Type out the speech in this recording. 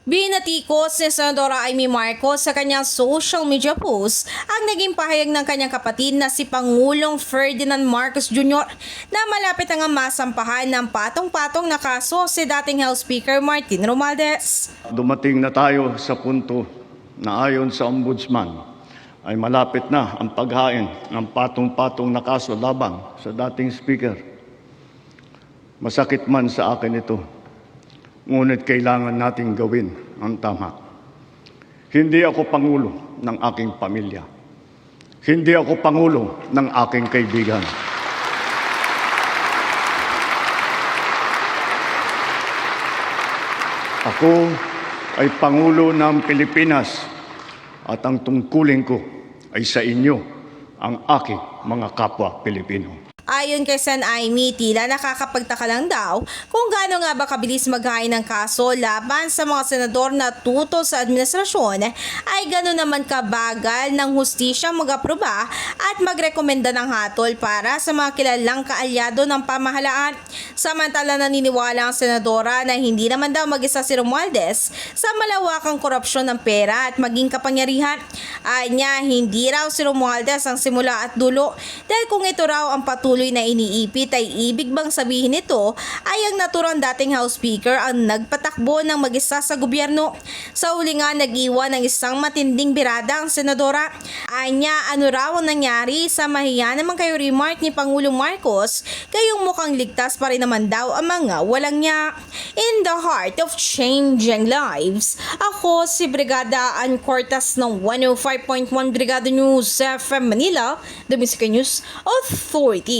Binatikos ni Senadora Amy Marcos sa kanyang social media post ang naging pahayag ng kanyang kapatid na si Pangulong Ferdinand Marcos Jr. na malapit ang masampahan ng patong-patong na kaso si dating House Speaker Martin Romualdez. Dumating na tayo sa punto na ayon sa Ombudsman ay malapit na ang paghain ng patong-patong na kaso laban sa dating Speaker. Masakit man sa akin ito. Ngunit kailangan nating gawin ang tama. Hindi ako pangulo ng aking pamilya. Hindi ako pangulo ng aking kaibigan. Ako ay pangulo ng Pilipinas at ang tungkulin ko ay sa inyo, ang aking mga kapwa Pilipino. Ayon kay Sen. Amy, tila nakakapagtaka lang daw kung gaano nga ba kabilis maghain ng kaso laban sa mga senador na tutol sa administrasyon ay gano'n naman kabagal ng hustisya mag-aproba at magrekomenda ng hatol para sa mga kilalang kaalyado ng pamahalaan. Samantala naniniwala ang senadora na hindi naman daw mag-isa si Romualdez sa malawakang korupsyon ng pera at maging kapangyarihan. Anya, hindi raw si Romualdez ang simula at dulo dahil kung ito raw ang patuloy na iniipit ay ibig bang sabihin nito ay ang naturang dating House Speaker ang nagpatakbo ng mag-isa sa gobyerno. Sa uli nga nag-iwan ng isang matinding birada ang senadora. Anya, ano raw ang nangyari sa mahiya naman kayo remark ni Pangulong Marcos kayong mukhang ligtas pa rin naman daw ang mga walang niya. In the heart of changing lives, ako si Brigada Ann Cortas ng 105.1 Brigada News FM Manila, The Music News Authority.